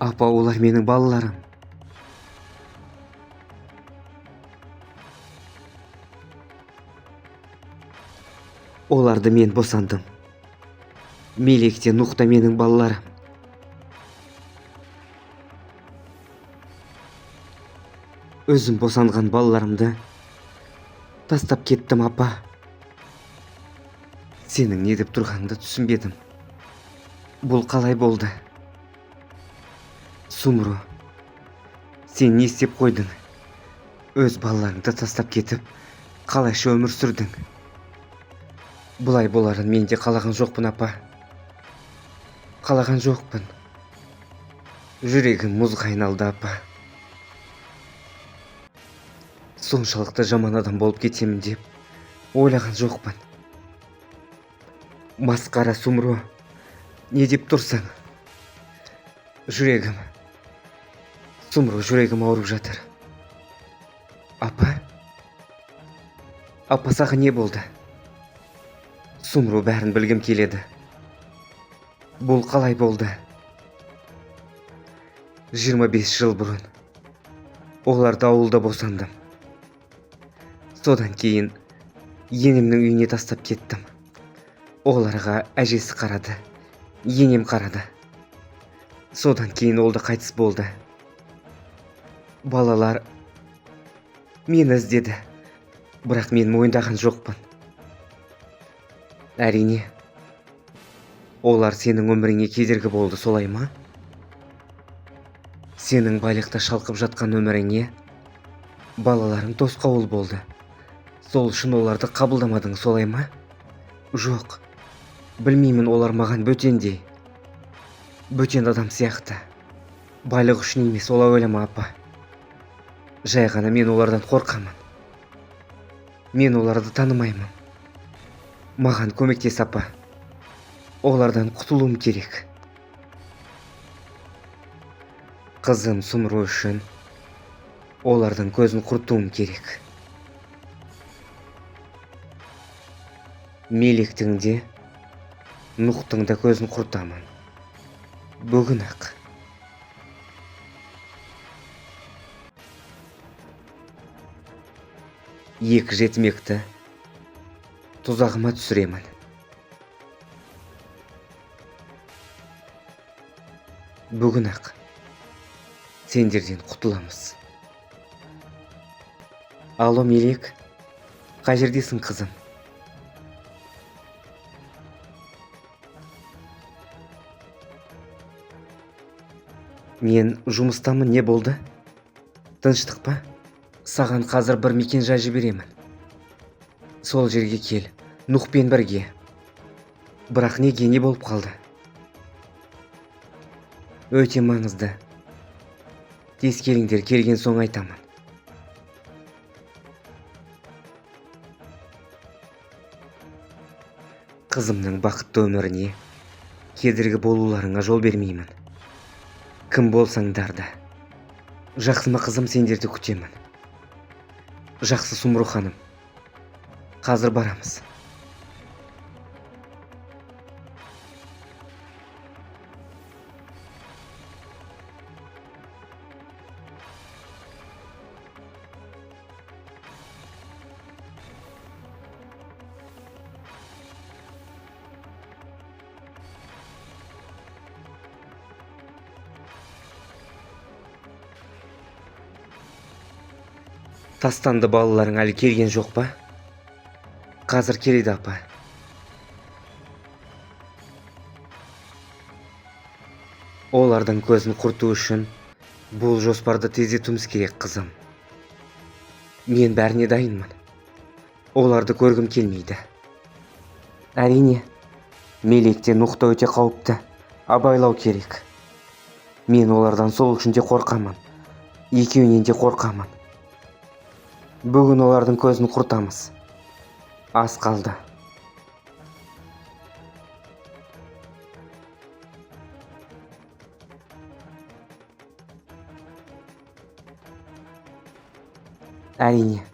Апа, олар менің балаларым. Оларды мен босандым. Мелек те Нух та менің балаларым. Өзім босанған балаларымды тастап кеттім, апа. Сенің не деп тұрғаныңды түсінбедім. Бұл қалай болды? Сумру, сен не істеп қойдың? Өз балаларыңды тастап кетіп, қалайша өмір сүрдің? Бұлай боларын мен де қалаған жоқпын, апа. Қалаған жоқпын. Жүрегім мұзға айналды, апа. Соншалықты жаман адам болып кетемін деп ойлаған жоқпын. Масқара, Сумру, не деп тұрсың? Жүрегім. Сумру, жүрегім ауырып жатыр. Апа? Апа, саған не болды? Сумру, бәрін білгім келеді. Бұл қалай болды? 25 жыл бұрын оларды ауылда босандым. Содан кейін енемнің үйіне тастап кеттім. Оларға әжесі қарады, енем қарады. Содан кейін ол да қайтыс болды. Балалар мені іздеді, бірақ мен мойындаған жоқпын. Әрине, олар сенің өміріңе кедергі болды, солай ма? Сенің байлықта шалқып жатқан өміріңе балаларың тосқауыл болды. Сол үшін оларды қабылдамадың, солай ма? Жоқ, білмеймін, олар маған бөтендей. Бөтен адам сияқты. Байлық үшін емес, олай ойлама, апа. Жай ғана мен олардан қорқамын. Мен оларды танымаймын. Маған көмектес, апа. Олардан құтылуым керек. Қызым Сумру үшін олардың көзін құртуым керек. Мелектің де, Нухтың да көзін құртамын. Бүгін ақ. Екі жетімекті тұзағыма түсіремін. Бүгін ақ сендерден құтыламыз. Алло, Мелек, қай жердесің, қызым? Мен жұмыстамын, не болды? Тыныштық па? Саған қазір бір мекен-жай жіберемін. Сол жерге кел, Нухпен бірге. Бірақ неге, не болып қалды? Өте маңызды. Тез келіңдер, келген соң айтамын. Қызымның бақытты өміріне кедергі болуларыңа жол бермеймін. Кім болсаңдар да. Жақсы ма, қызым, сендерді күтемін. Жақсы, Сумру ханым. Қазір барамыз. Тастанды балаларың әлі келген жоқ па? Қазір келеді, апа. Олардың көзін құрту үшін бұл жоспарды тездетуіміз керек, қызым. Мен бәріне дайынмын. Оларды көргім келмейді. Әрине, Мелектен Нухта өте қауіпті. Абайлау керек. Мен олардан сол үшін де қорқамын. Екеуінен де қорқамын. Бүгін олардың көзін құртамыз. Аз қалды. Әрине,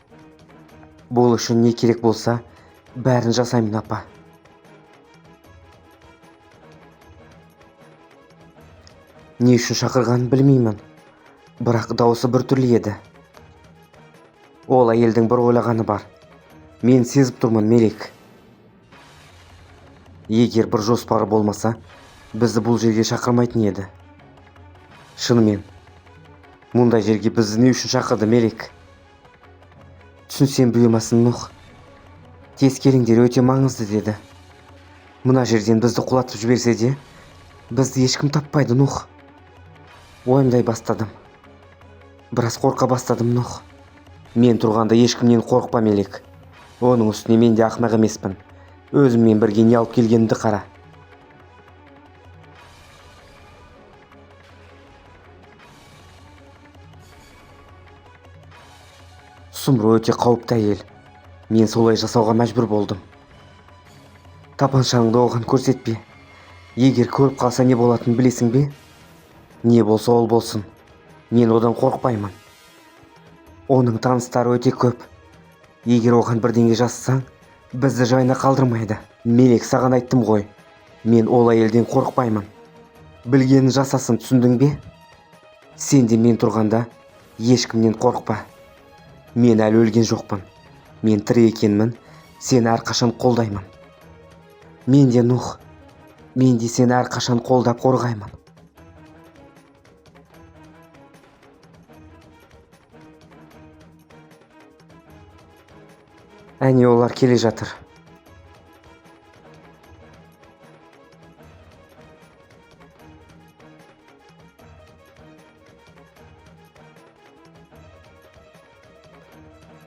бұл үшін не керек болса, бәрін жасаймын, апа. Не үшін шақырғанын білмеймін, бірақ дауысы бір түрлі еді. Ол әйелдің бір ойлағаны бар. Мен сезіп тұрмын, Мелик. Егер бір жоспары болмаса, бізді бұл жерге шақырмайтын еді. Шынымен, мұндай жерге бізді не үшін шақырды, Мелик? Түсінсем бұйырмасын, Нух. Тез келіңдер, өте маңызды, деді. Мына жерден бізді құлатып жіберсе де, бізді ешкім таппайды, Нух. Ойымдай бастадым. Біраз қорқа бастадым, Нух. Мен тұрғанда ешкімнен қорықпа, Мелик. Оның үстіне мен де ақымақ емеспін. Өзіммен бірге не алып келгенімді қара. Сумру өте қауіпті әйел. Мен солай жасауға мәжбүр болдым. Тапаншаңды оған көрсетпе. Егер көріп қалса не болатынын білесің бе? Не болса ол болсын. Мен одан қорықпаймын. Оның таныстары өте көп. Егер оған бірдеңе жазсаң, бізді жайына қалдырмайды. Мелик, саған айттым ғой. Мен ол әйелден қорықпаймын. Білгенін жасасын, түсіндің бе? Сен де мен тұрғанда ешкімнен қорықпа. Мен әлі өлген жоқпын. Мен тірі екенмін. Сені әрқашан қолдаймын. Мен де, Нух. Мен де сені әрқашан қолдап қорғаймын. Әне олар келе жатыр.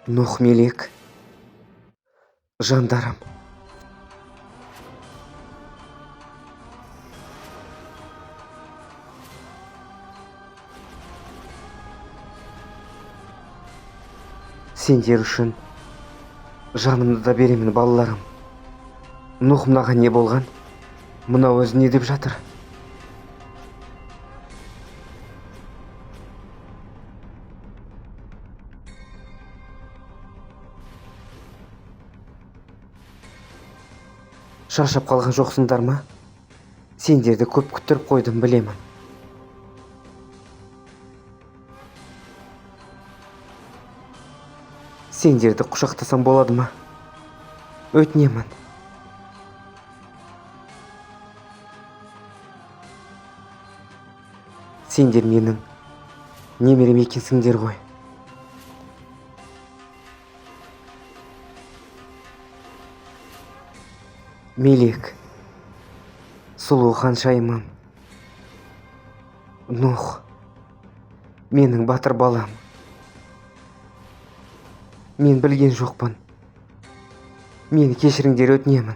Нух, Мелик. Жандарым. Сендер үшін жанымды да беремін, балаларым. Нух, мынаған не болған? Мынау өзі не деп жатыр? Шаршап қалған жоқсыңдар ма? Сендерді көп күттіріп қойдым, білемін. Сендерді құшақтасам болады ма? Өтінемін. Сендер менің немерем екенсіңдер ғой. Мелик, сұлу ханшайымым. Нух, менің батыр балам. Мен білген жоқпын. Мені кешіріңдер, өтінемін.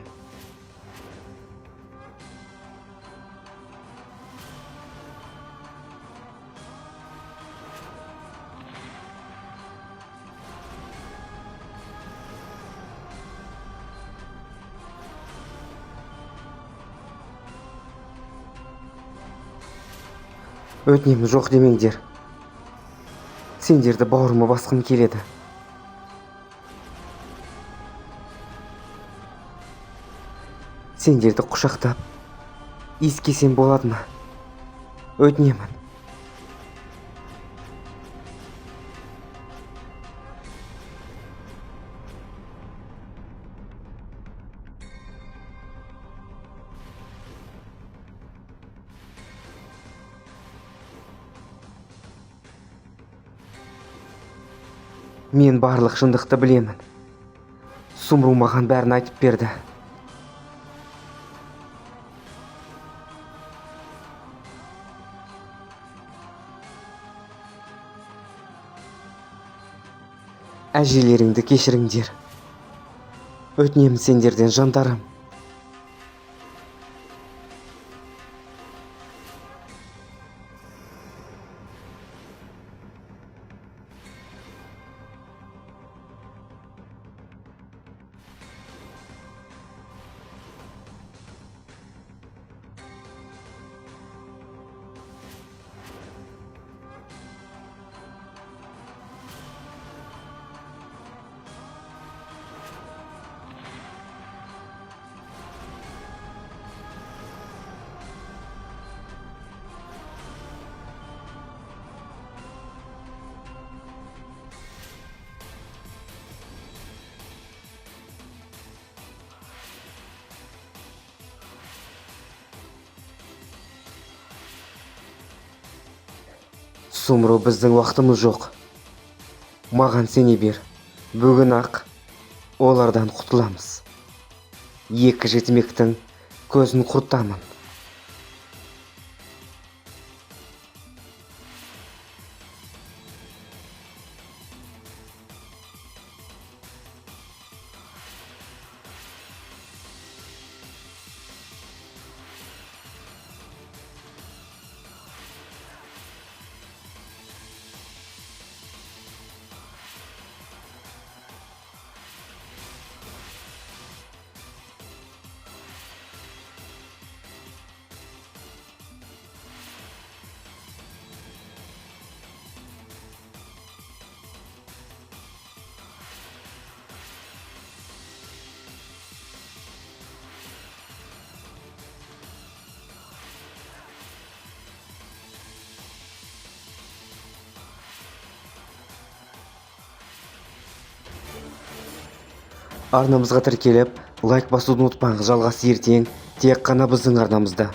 Өтінемін, жоқ демеңдер. Сендерді бауырыма басқым келеді. Сендерді құшақтап, иіскесем болады ма? Өтінемін. Мен барлық шындықты білемін. Сумру маған бәрін айтып берді. Әжелеріңді кешіріңдер. Өтінемін сендерден, жандарым. Сумру, біздің уақытымыз жоқ. Маған сене бер. Бүгін ақ олардан құтыламыз. Екі жетімектің көзін құртамын. Арнамызға тіркеліп, лайк басуды ұмытпаңыз. Жалғасы ертең тек қана біздің арнамызда.